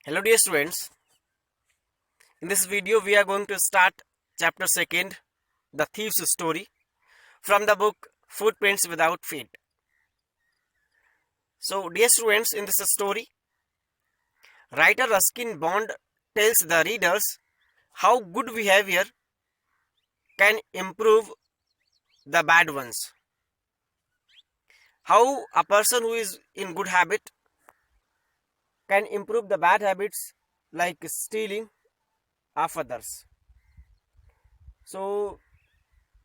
Hello dear students, in this video we are going to start chapter 2nd, The Thief's Story, from the book Footprints Without Feet. So dear students, in this story, writer Ruskin Bond tells the readers how good behavior can improve the bad ones. How a person who is in good habit can improve the bad habits like stealing of others. So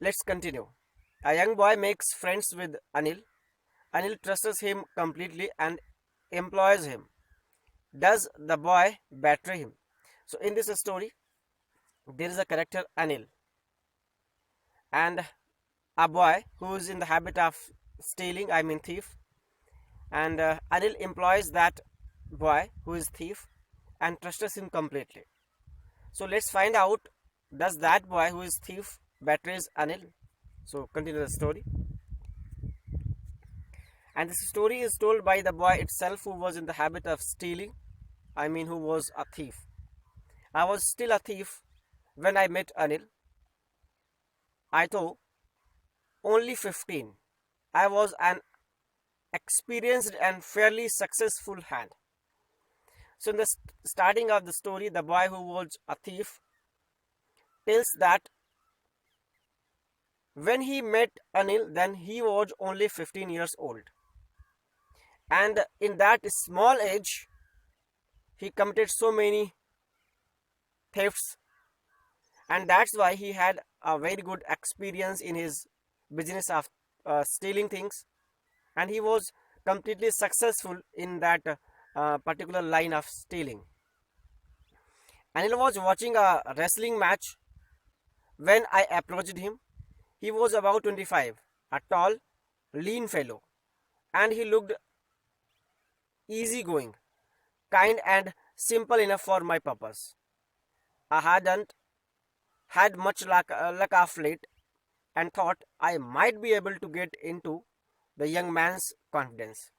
let's continue. A young boy makes friends with Anil. Anil trusts him completely and employs him. Does the boy betray him? So in this story, there is a character Anil and a boy who is in the habit of stealing, I mean thief. And Anil employs that boy who is thief and trusts him completely. So let's find out, does that boy who is thief betrays Anil? So continue the story. And this story is told by the boy itself who was in the habit of stealing, I mean who was a thief. I was still a thief when I met Anil. I thought only 15. I was an experienced and fairly successful hand. So in the starting of the story, the boy who was a thief tells that when he met Anil, then he was only 15 years old. And in that small age, he committed so many thefts, and that's why he had a very good experience in his business of stealing things, and he was completely successful in that particular line of stealing. Anil was watching a wrestling match when I approached him. He was about 25, a tall, lean fellow, and he looked easygoing, kind, and simple enough for my purpose. I hadn't had much luck of late and thought I might be able to get into the young man's confidence.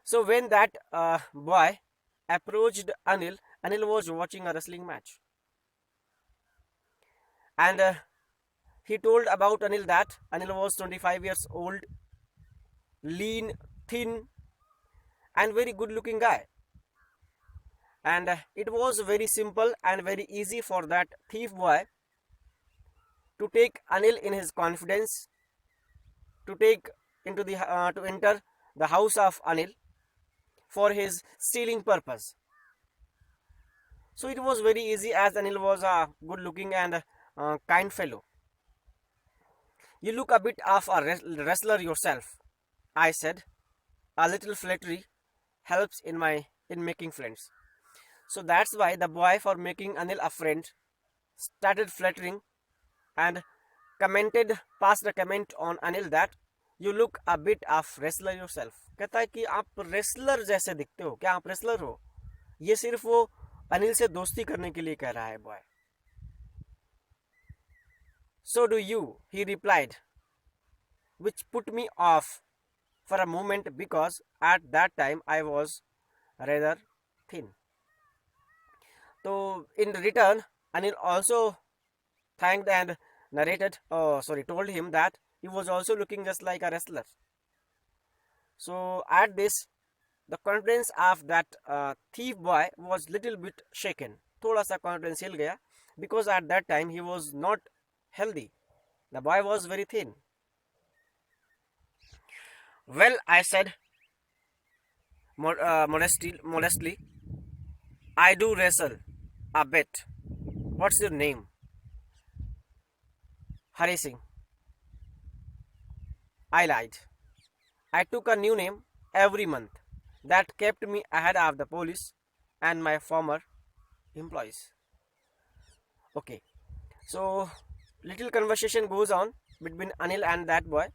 So when that boy approached Anil, Anil was watching a wrestling match. And he told about Anil that Anil was 25 years old, lean, thin, and very good looking guy. And it was very simple and very easy for that thief boy to take Anil in his confidence, to take into the to enter the house of Anil for his stealing purpose. So it was very easy as Anil was a good looking and kind fellow. You look a bit of a wrestler yourself, I said. A little flattery helps in making friends. So that's why the boy, for making Anil a friend, started flattering and passed a comment on Anil that you look a bit of wrestler yourself. कहता है कि आप wrestler जैसे दिखते हो, क्या आप wrestler हो? ये सिर्फ वो अनिल से दोस्ती करने के लिए कह रहा है boy. So do you, he replied, which put me off for a moment because at that time I was rather thin. So in return, Anil also thanked and told him that he was also looking just like a wrestler. So at this, the confidence of that thief boy was little bit shaken. थोड़ा सा confidence हिल गया because at that time he was not healthy. The boy was very thin. Well, I said modestly, I do wrestle a bit. What's your name? Hari Singh. I lied. I took a new name every month. That kept me ahead of the police and my former employees. Okay, so little conversation goes on between Anil and that boy.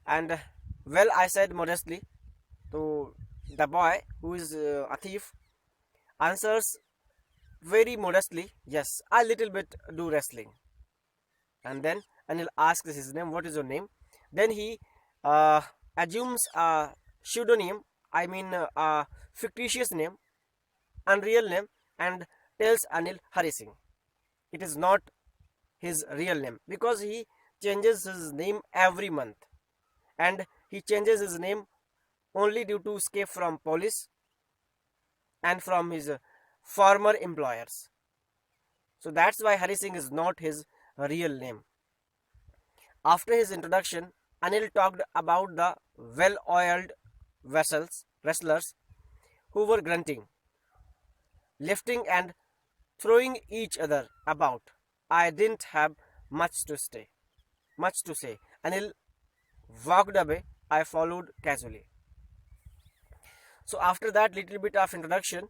And well, I said modestly. So the boy who is a thief answers very modestly, yes, a little bit do wrestling. And then Anil asks his name, what is your name? Then he assumes a pseudonym I mean a fictitious name, unreal name, and tells Anil Hari Singh. It is not his real name because he changes his name every month, and he changes his name only due to escape from police and from his former employers. So that's why Hari Singh is not his real name. After his introduction, Anil talked about the well-oiled wrestlers who were grunting, lifting and throwing each other about. I didn't have much to say. Anil walked away. I followed casually. So after that little bit of introduction,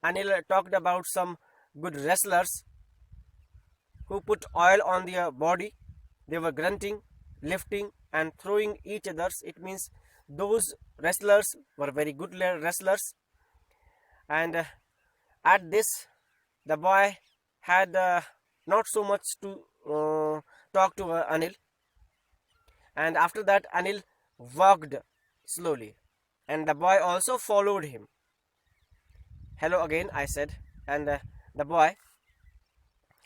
Anil talked about some good wrestlers who put oil on their body. They were grunting, lifting, and throwing each other's. It means those wrestlers were very good wrestlers. And at this, the boy had not so much to talk to Anil. And after that, Anil walked slowly, and the boy also followed him. Hello again, I said, and the boy,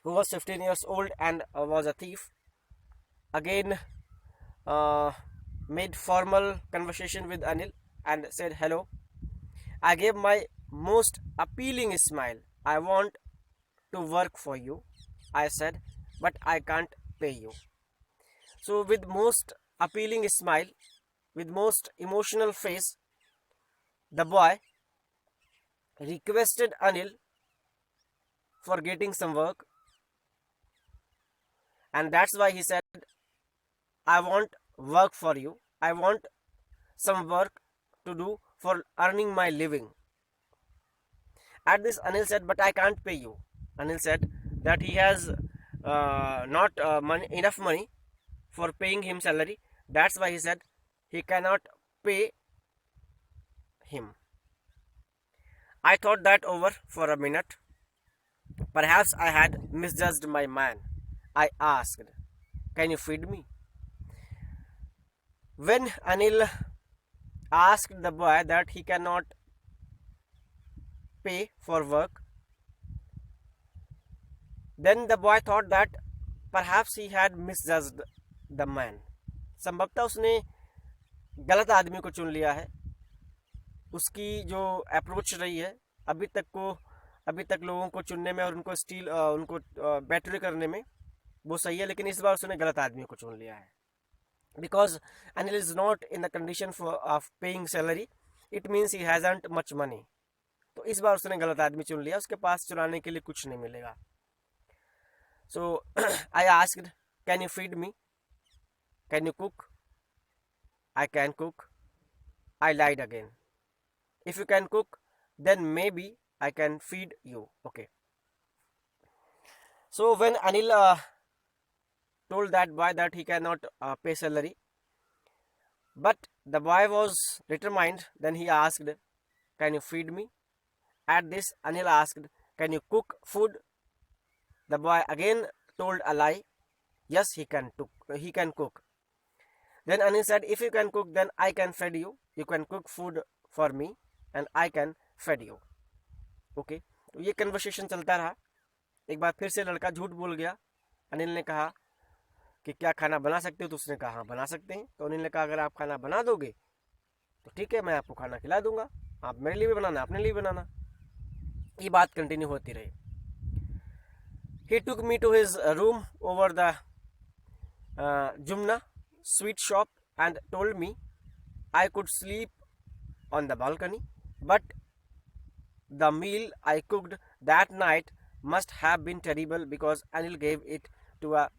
who was 15 years old and was a thief, again made formal conversation with Anil and said hello. I gave my most appealing smile. I want to work for you, I said, but I can't pay you. So with most appealing smile, with most emotional face, the boy requested Anil for getting some work, and that's why he said, I want work for you. I want some work to do for earning my living. At this, Anil said, but I can't pay you. Anil said that he has not enough money for paying him salary. That's why he said he cannot pay him. I thought that over for a minute. Perhaps I had misjudged my man. I asked, can you feed me? When Anil asked the boy that he cannot pay for work, then the boy thought that perhaps he had misjudged the man. संभवतः उसने गलत आदमी को चुन लिया है. उसकी जो अप्रोच रही है अभी तक लोगों को चुनने में और उनको बैटरी करने में वो सही है, लेकिन इस बार उसने गलत आदमी को चुन लिया है. Because Anil is not in the condition of paying salary, it means he hasn't much money. तो इस बार उसने गलत आदमी चुन लिया, उसके पास चुराने के लिए कुछ नहीं मिलेगा. So I asked, can you feed me? Can you cook? I can cook. I lied again. If you can cook, then maybe I can feed you. Okay. So when Anil told that boy that he cannot pay salary, but the boy was determined, then he asked, can you feed me? At this, Anil asked, can you cook food? The boy again told a lie. Yes, he can cook. Then Anil said, if you can cook, then I can feed you. You can cook food for me and I can feed you. Okay. तो ये conversation चलता रहा. एक बार फिर से लड़का झूठ बोल गया. अनिल ने कहा कि क्या खाना बना सकते हो? तो उसने कहा हाँ बना सकते हैं. तो अनिल ने कहा अगर आप खाना बना दोगे तो ठीक है, मैं आपको खाना खिला दूंगा. आप मेरे लिए भी बनाना, अपने लिए बनाना. ये बात कंटिन्यू होती रही. He took me to his room over the Jumna sweet shop and told me I could sleep on the balcony, but the meal I cooked that night must have been terrible because Anil gave it to a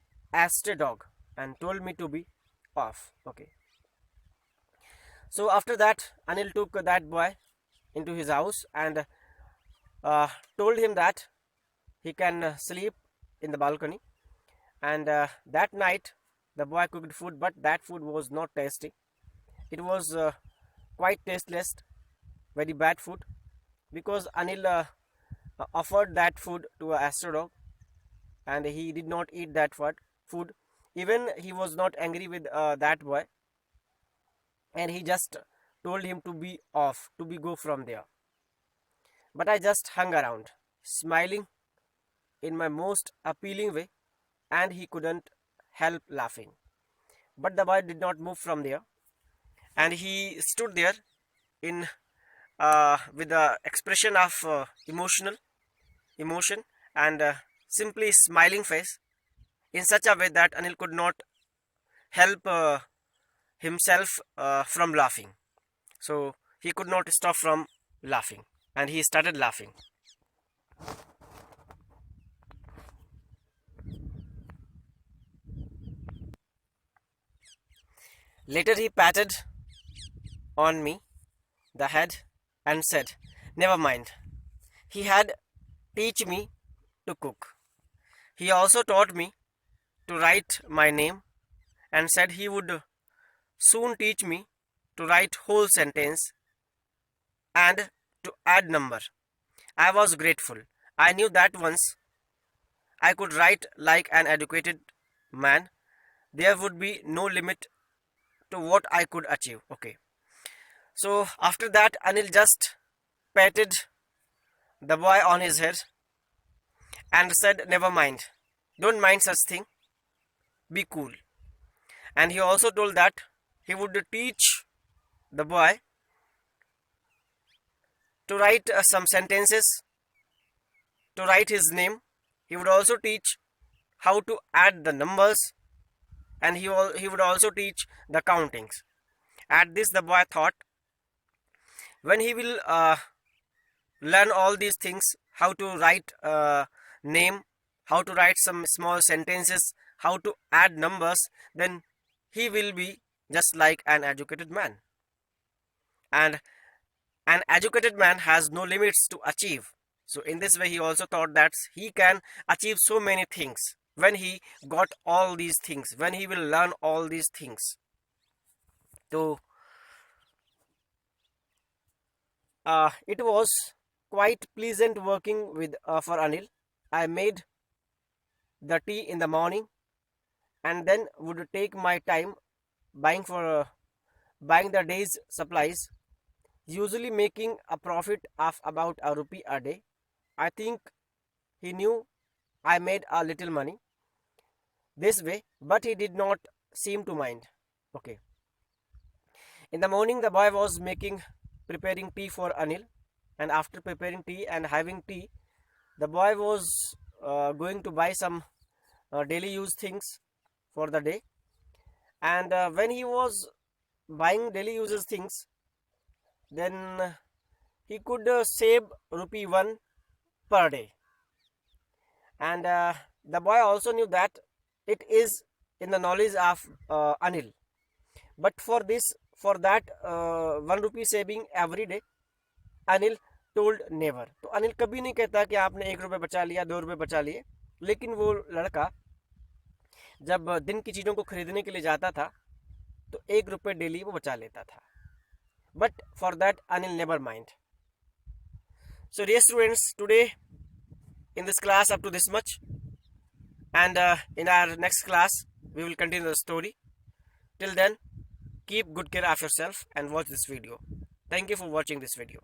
stray dog and told me to be off. Okay. So after that, Anil took that boy into his house and told him that he can sleep in the balcony. And that night, the boy cooked food, but that food was not tasty. It was quite tasteless, very bad food, because Anil offered that food to a astro dog, and he did not eat that food. Even he was not angry with that boy, and he just told him to be off, to be go from there. But I just hung around, smiling in my most appealing way, and he couldn't help laughing. But the boy did not move from there, and he stood there in with the expression of emotion and simply smiling face in such a way that Anil could not help himself from laughing. So he could not stop from laughing, and he started laughing. Later he patted on me the head and said, "Never mind." He had teach me to cook. He also taught me to write my name and said he would soon teach me to write whole sentence and to add number. I was grateful. I knew that once I could write like an educated man, there would be no limit to what I could achieve. Okay. So after that, Anil just patted the boy on his head and said, "Never mind. Don't mind such thing. Be cool." And he also told that he would teach the boy to write some sentences, to write his name. He would also teach how to add the numbers, and he would also teach the countings. At this, the boy thought, when he will learn all these things, how to write name, how to write some small sentences, how to add numbers, then he will be just like an educated man. And an educated man has no limits to achieve. So in this way, he also thought that he can achieve so many things when he got all these things, when he will learn all these things. So it was quite pleasant working with for Anil. I made the tea in the morning and then would take my time buying buying the day's supplies, usually making a profit of about a rupee a day. I think he knew I made a little money this way, but he did not seem to mind. Okay. In the morning, the boy was preparing tea for Anil, and after preparing tea and having tea, the boy was going to buy some daily use things for the day. And when he was buying daily uses things, then he could save rupee 1 per day. And the boy also knew that it is in the knowledge of Anil. But for that 1 rupee saving every day, Anil told never. तो अनिल कभी नहीं कहता कि आपने 1 रुपये बचा लिया, 2 रुपये बचा लिए. लेकिन वो लड़का जब दिन की चीज़ों को खरीदने के लिए जाता था तो 1 रुपये डेली वो बचा लेता था. But for that, Anil never mind. So dear students, today in this class up to this much, and in our next class we will continue the story. Till then, keep good care of yourself and watch this video. Thank you for watching this video.